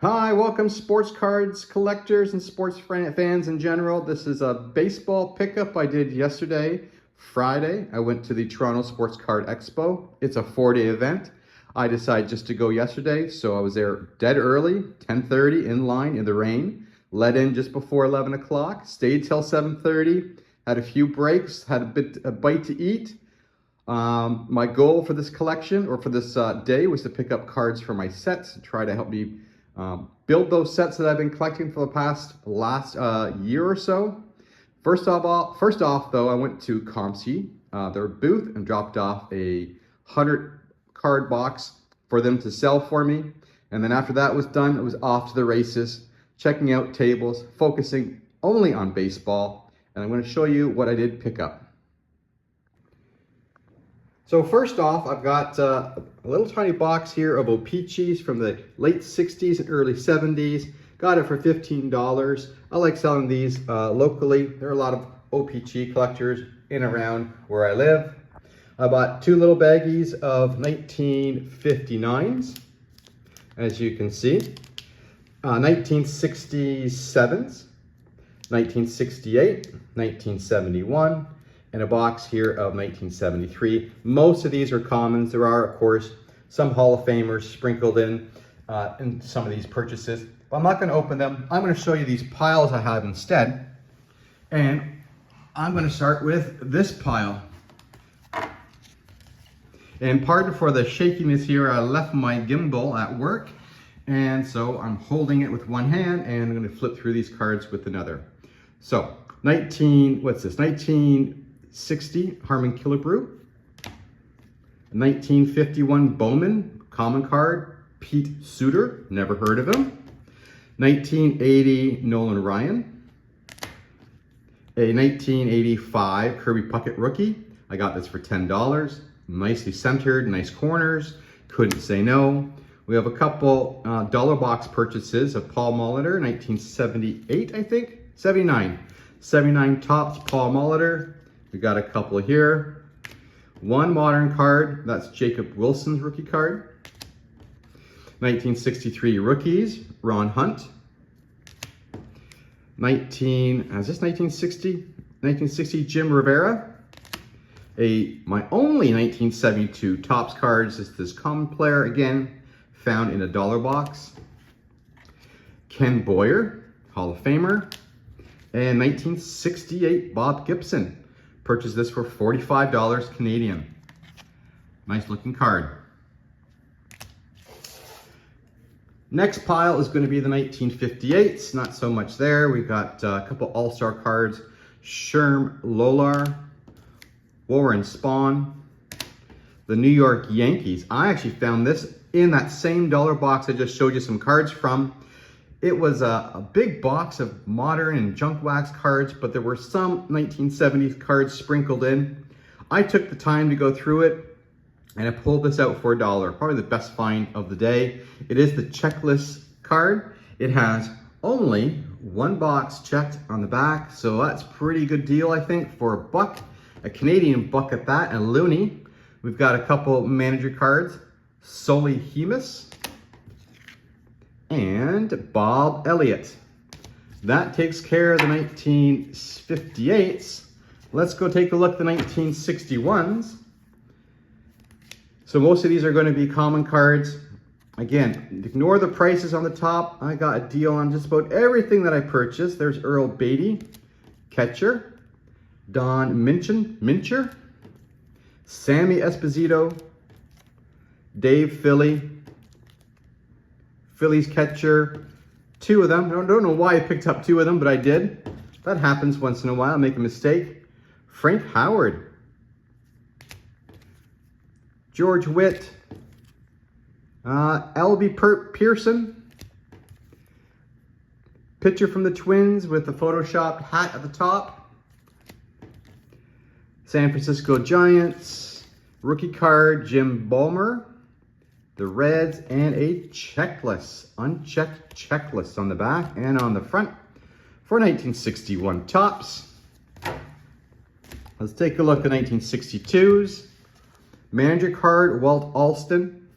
Hi, welcome sports cards collectors and sports fans in general. This is a baseball pickup I did yesterday, Friday. I went to the Toronto Sports Card Expo. It's a 4-day event. I decided just to go yesterday, so I was there dead early, 10:30 in line in the rain. Let in just before 11 o'clock, stayed till 7:30, had a few breaks, had a bite to eat. My goal for this collection or for this day was to pick up cards for my sets and try to help me build those sets that I've been collecting for the last year or so. First off though, I went to COMC, their booth, and dropped off a 100 card box for them to sell for me. And then after that was done, it was off to the races, checking out tables, focusing only on baseball. And I'm going to show you what I did pick up. So first off, I've got a little tiny box here of O-Pee-Chees from the late 60s and early 70s. Got it for $15. I like selling these locally. There are a lot of O-Pee-Chee collectors in and around where I live. I bought two little baggies of 1959s, as you can see. 1967s, 1968, 1971, and a box here of 1973. Most of these are commons. There are, of course, some Hall of Famers sprinkled in some of these purchases, but I'm not going to open them. I'm going to show you these piles I have instead, and I'm going to start with this pile. And pardon for the shakiness here, I left my gimbal at work, and so I'm holding it with one hand, and I'm going to flip through these cards with another. So, 1960 Harmon Killebrew, 1951 Bowman common card, Pete Suter, never heard of him. 1980 Nolan Ryan, a 1985 Kirby Puckett rookie. I got this for $10. Nicely centered, nice corners, couldn't say no. We have a couple dollar box purchases of Paul Molitor, 1978, I think, 79 Topps Paul Molitor. We got a couple here. One modern card, that's Jacob Wilson's rookie card. 1963 rookies, Ron Hunt. 1960 Jim Rivera. My only 1972 Topps cards is this common player, again, found in a dollar box. Ken Boyer, Hall of Famer. And 1968 Bob Gibson. Purchased this for $45 Canadian. Nice looking card. Next pile is going to be the 1958s. Not so much there. We've got a couple all-star cards. Sherm Lolar, Warren Spahn, the New York Yankees. I actually found this in that same dollar box I just showed you some cards from. It was a big box of modern and junk wax cards, but there were some 1970s cards sprinkled in. I took the time to go through it, and I pulled this out for $1. Probably the best find of the day. It is the checklist card. It has only one box checked on the back, so that's a pretty good deal, I think, for $1. A Canadian buck at that, and Looney. We've got a couple manager cards, Soli Hemus and Bob Elliott. That takes care of the 1958s. Let's go take a look at the 1961s. So most of these are going to be common cards. Again, ignore the prices on the top. I got a deal on just about everything that I purchased. There's Earl Beatty, catcher. Don Mincher, Sammy Esposito, Dave Phillies catcher, two of them. I don't know why I picked up two of them, but I did. That happens once in a while, I make a mistake. Frank Howard, George Witt, L.B. Pearson, pitcher from the Twins with the photoshopped hat at the top. San Francisco Giants, rookie card, Jim Ballmer, the Reds, and a checklist, unchecked checklist on the back and on the front for 1961 Topps. Let's take a look at 1962s. Manager card, Walt Alston,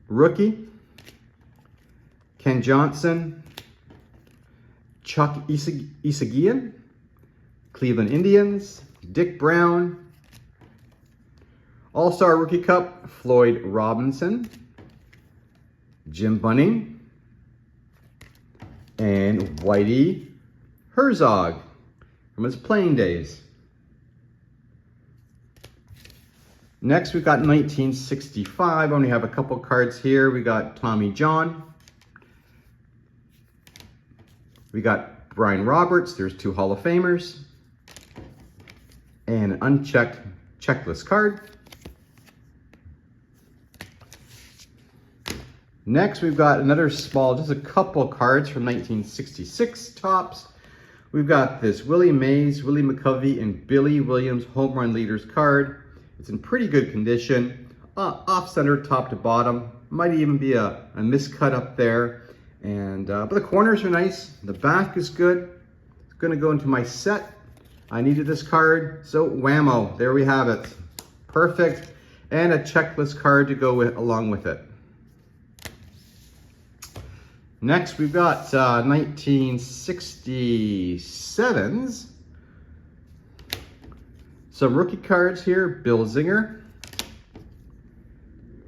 rookie, Ken Johnson, Chuck Isagian, Cleveland Indians, Dick Brown, All-Star Rookie Cup, Floyd Robinson, Jim Bunning, and Whitey Herzog from his playing days. Next, we've got 1965. I only have a couple cards here. We got Tommy John. We got Brian Roberts. There's 2 Hall of Famers. And an unchecked checklist card. Next, we've got another small, just a couple cards from 1966 tops. We've got this Willie Mays, Willie McCovey, and Billy Williams home run leaders card. It's in pretty good condition, off-center top to bottom. Might even be a miscut up there. And but the corners are nice. The back is good. It's gonna go into my set. I needed this card, so whammo, there we have it. Perfect, and a checklist card to go along with it. Next, we've got 1967s. Some rookie cards here. Bill Zinger,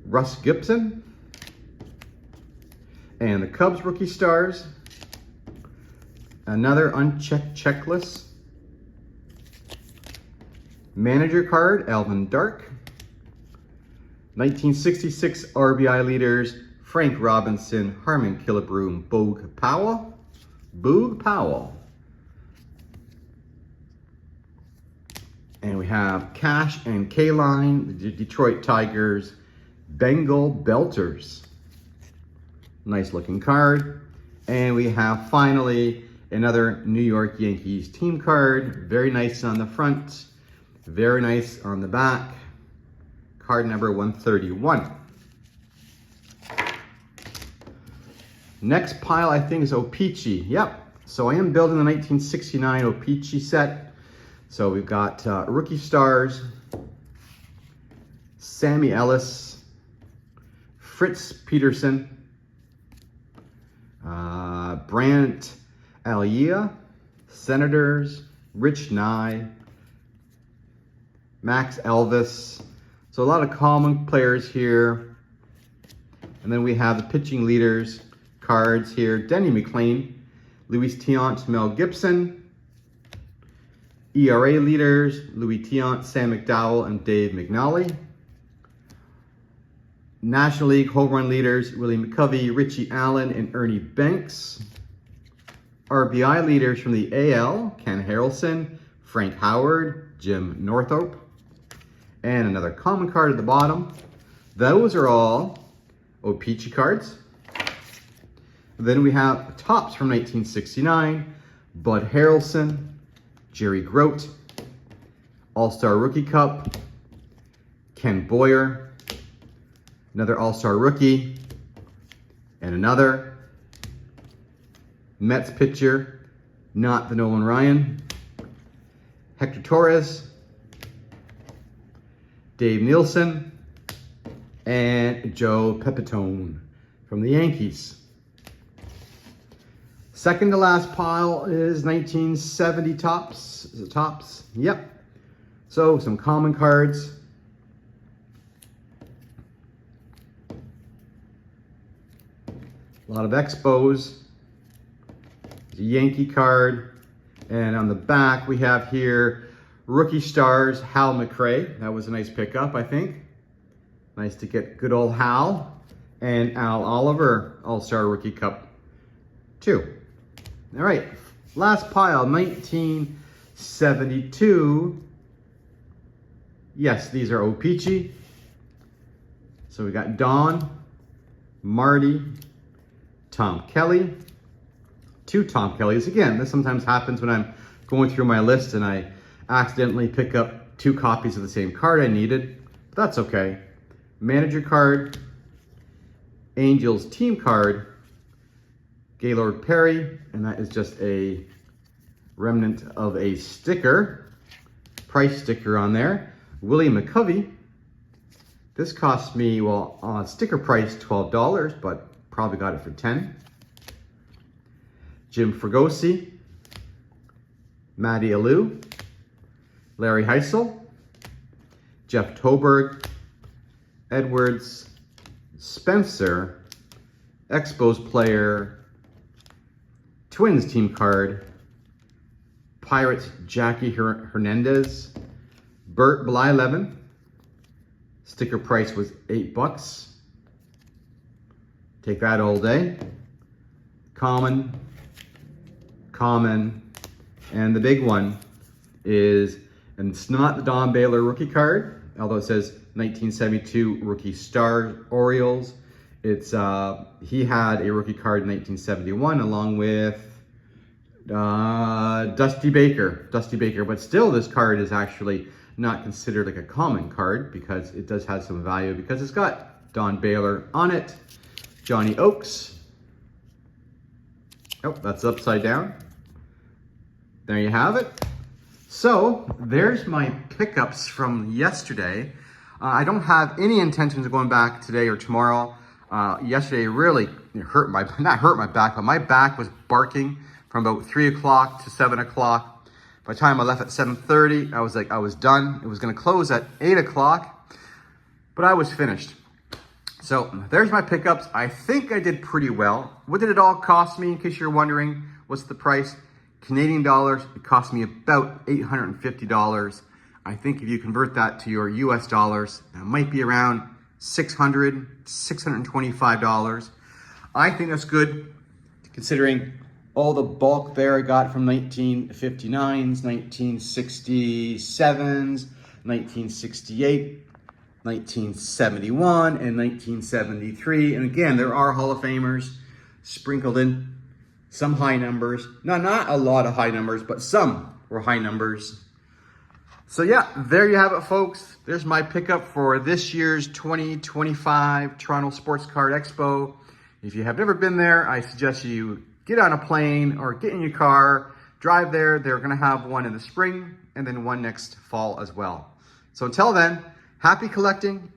Russ Gibson, and the Cubs rookie stars. Another unchecked checklist. Manager card, Alvin Dark. 1966 RBI leaders, Frank Robinson, Harmon Killebrew, Boog Powell. And we have Cash and K-Line, the Detroit Tigers, Bengal Belters. Nice looking card. And we have finally another New York Yankees team card. Very nice on the front, very nice on the back. Card number 131. Next pile, I think, is O-Pee-Chee. Yep. So I am building the 1969 O-Pee-Chee set. So we've got rookie stars, Sammy Ellis, Fritz Peterson, Brant Alia, Senators, Rich Nye, Max Elvis. So a lot of common players here. And then we have the pitching leaders cards here. Denny McLain, Luis Tiant, Mel Gibson. ERA leaders, Louis Tiant, Sam McDowell, and Dave McNally. National League home run leaders, Willie McCovey, Richie Allen, and Ernie Banks. RBI leaders from the AL, Ken Harrelson, Frank Howard, Jim Northrop. And another common card at the bottom. Those are all O-Pee-Chee cards. Then we have tops from 1969, Bud Harrelson, Jerry Grote, All-Star Rookie Cup, Ken Boyer, another All-Star Rookie, and another Mets pitcher, not the Nolan Ryan, Hector Torres, Dave Nielsen, and Joe Pepitone from the Yankees. Second to last pile is 1970 tops. Is it tops? Yep. So some common cards. A lot of Expos. There's a Yankee card. And on the back we have here rookie stars, Hal McRae. That was a nice pickup, I think. Nice to get good old Hal. And Al Oliver, All-Star Rookie Cup 2. All right, last pile, 1972. Yes, these are O-Pee-Chee. So we got Don, Marty, Tom Kelly, 2 Tom Kellys. Again, this sometimes happens when I'm going through my list and I accidentally pick up 2 copies of the same card I needed, but that's okay. Manager card, Angels team card, Gaylord Perry, and that is just a remnant of a sticker, price sticker on there. Willie McCovey. This cost me, well, sticker price $12, but probably got it for $10. Jim Fregosi, Matty Alou, Larry Heisel, Jeff Toberg, Edwards, Spencer, Expo's player, Twins team card, Pirates Jackie Hernandez, Bert Blyleven, sticker price was $8. Take that all day. Common, and the big one is, and it's not the Don Baylor rookie card, although it says 1972 rookie star Orioles. It's he had a rookie card in 1971 along with Dusty Baker, but still this card is actually not considered like a common card because it does have some value because it's got Don Baylor on it. Johnny Oakes. Oh, that's upside down. There you have it. So there's my pickups from yesterday. I don't have any intentions of going back today or tomorrow. Yesterday really hurt my, not hurt my back, but my back was barking from about 3 o'clock to 7 o'clock. By the time I left at 7:30, I was like, I was done. It was gonna close at 8 o'clock, but I was finished. So there's my pickups. I think I did pretty well. What did it all cost me, in case you're wondering? What's the price? Canadian dollars, it cost me about $850. I think if you convert that to your US dollars, that might be around $600, $625. I think that's good, considering all the bulk there I got from 1959s, 1967s, 1968, 1971, and 1973. And again, there are Hall of Famers sprinkled in, some high numbers. Not a lot of high numbers, but some were high numbers. So yeah, there you have it, folks. There's my pickup for this year's 2025 Toronto Sports Card Expo. If you have never been there, I suggest you get on a plane or get in your car, drive there. They're gonna have one in the spring and then one next fall as well. So until then, happy collecting